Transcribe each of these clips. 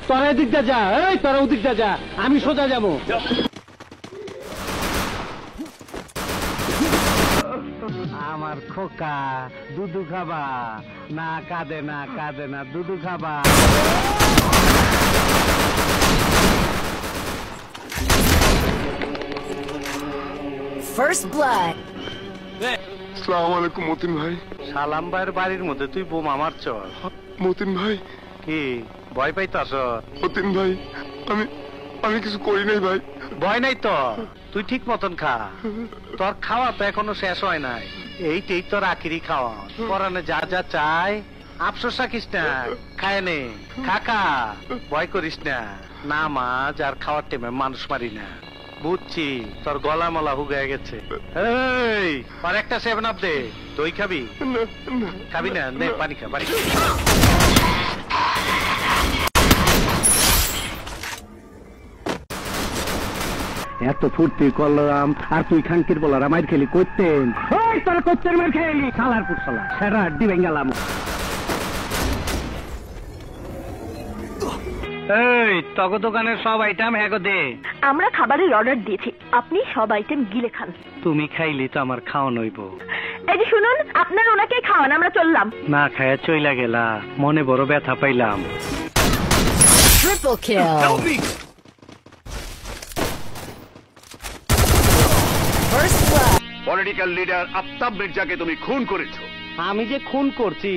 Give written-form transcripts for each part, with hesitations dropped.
তোরা এদিকটা যা, এই তোরা ওদিকটা যা, আমি সোজা যাবো। আমার খোকা দুধু খাবা না, কাঁদে না কাঁদে না, দুধু খাবা। First blood. আসসালামু আলাইকুম মতিন ভাই। সালাম ভাইয়ের বাড়ির মধ্যে তুই বোমা মারছ? মতিন ভাই কি ভয় পাইতাছ? মতিন ভাই আমি আমি কিছু করি নাই ভাই। ভয় নাই তো, তুই ঠিক মতন খা। তোর খাওয়া তো এখনো শেষ হয় নাই, এইটাই তোর আখিরি খাওয়া। পরানে যা যা চাই আফসোস রাখিস না, খায় নে, খা, ভয় করিস না। নামাজ আর খাওয়ার টাইমে মানুষ মারি না, বুঝছি। তোর গলা মলা হুগায় গেছে। এই আর একটা 7 আপ দে। দই খাবি? খাবি না? নে পানি খা, পানি। এত ফুর্তি করলাম আর তুই খানকির বলার মার খেলি করতেন। ওই তোর করতেন মার খেলি খালার পুরসলা সেরা দিবেন গেলাম। এই তগ দোকানের সব আইটেম হ্যাগো দে। আমরা খাবারের অর্ডার দিয়েছি, আপনি সব আইটেম গিলে খান। তুমি খাইলি তো আমার খাওয়া নইব। এই যে শুনুন, আপনার ওনাকে খাওয়ান, আমরা চললাম। না খায়া চইলা গেলা, মনে বড় ব্যথা পাইলাম। Triple kill. First blood. Political leader Aftab মির্জাকে তুমি খুন করেছো। আমি যে খুন করছি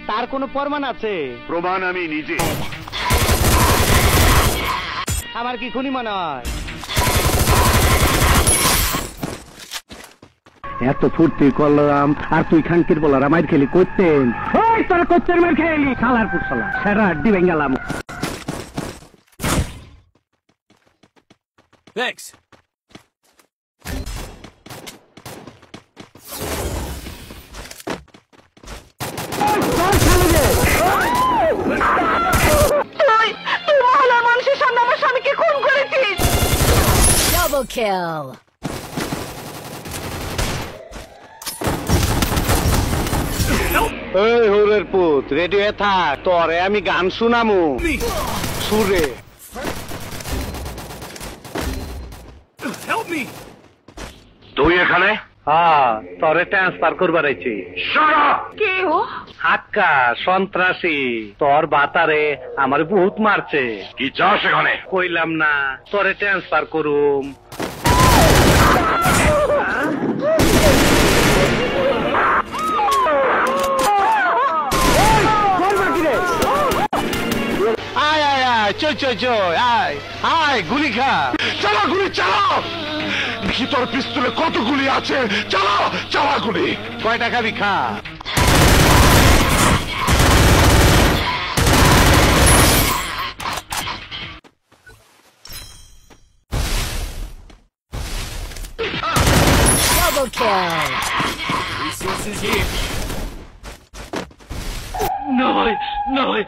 তার কোনো প্রমাণ আছে? প্রমাণ আমি নিজে। আমার কি খুনি মনে হয়? এত ফুর্তি করলাম আর তুই খানকির বলার মার খেলি করতেন। ওই তোর করতেন মার খেলি খালার পুরসলা সেরা দিবেন গেলাম। Thanks. তুই মহলার মানুষের সামনে আমার স্বামীকে খুন করেছিস। Double kill. এই হোরের পুত, রেডি হয়ে থাক, তোরে আমি গান শুনামু সুরে। Help me. তুই এখানে? হ্যাঁ, তোরে ট্রান্সফার করবার আইছি। কে ও? হাক্কা সন্ত্রাসী, তোর বাতারে আমার বহুত মারছে। কি চাস এখানে? কইলাম না তোরে ট্রান্সফার করুম। আয় আয় আয়, চই আয় আয়, গুলি খা। চালা গুলি চালাও। দেখি তোর পিস্তলে কত গুলি আছে। চালাও, চালা গুলি। কয়টা খাবি খা। Double kill. Resources here. না ভাই, না ভাই,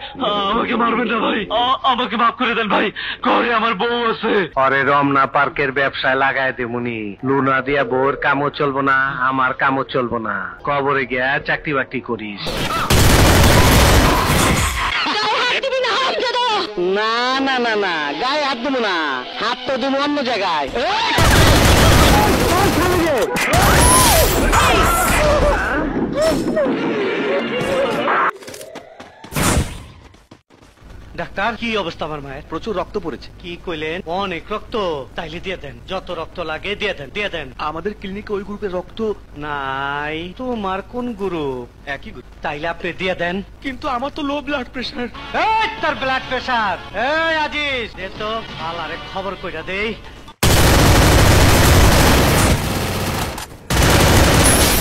আমাকে মারবেন না ভাই, আমাকে মাফ করে দেন ভাই, ঘরে আমার বউ আছে। আরে রমনা পার্কের ব্যবসায় লাগাই দেমুনি, লুনা দিয়া বউর কামও চলবো না, আমার কামও চলবো না। কবরে গিয়া চাকরি বাকরি করিস। না না না না, গায়ে হাত দেবো না, হাত তো দেবো অন্য জায়গায়। ডাক্তার, কি অবস্থা আমার মায়ের? প্রচুর রক্ত পড়েছে। কি কইলেন? অনেক রক্ত? তাইলে দিয়ে দেন, যত রক্ত লাগে দিয়ে দেন, দিয়ে দেন। আমাদের ক্লিনিকে ওই গ্রুপের রক্ত নাই। তোমার কোন গ্রুপ? একই গ্রুপ। তাইলে আপনি দিয়ে দেন। কিন্তু আমার তো লো ব্লাড প্রেশার। এই তার ব্লাড প্রেশার। এই আজিজ, দে তো, আলারে খবর কইরা দেই।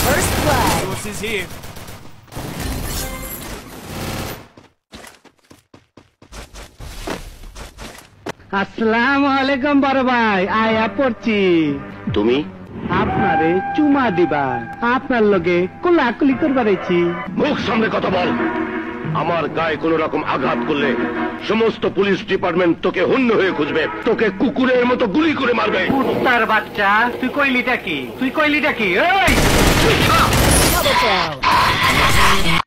First blood. Resources here. আসসালামু আলাইকুম বড় ভাই, আয়া পড়ছি। তুমি? আপনারে চুমা দিবা, আপনার লগে কোলাকুলি করবার আইছি। মুখ সামনে কথা বল। আমার গায়ে কোন রকম আঘাত করলে সমস্ত পুলিশ ডিপার্টমেন্ট তোকে হন্য হয়ে খুঁজবে, তোকে কুকুরের মতো গুলি করে মারবে। কুত্তার বাচ্চা, তুই কইলিটা কি? তুই কইলিটা কি? এই Double kill.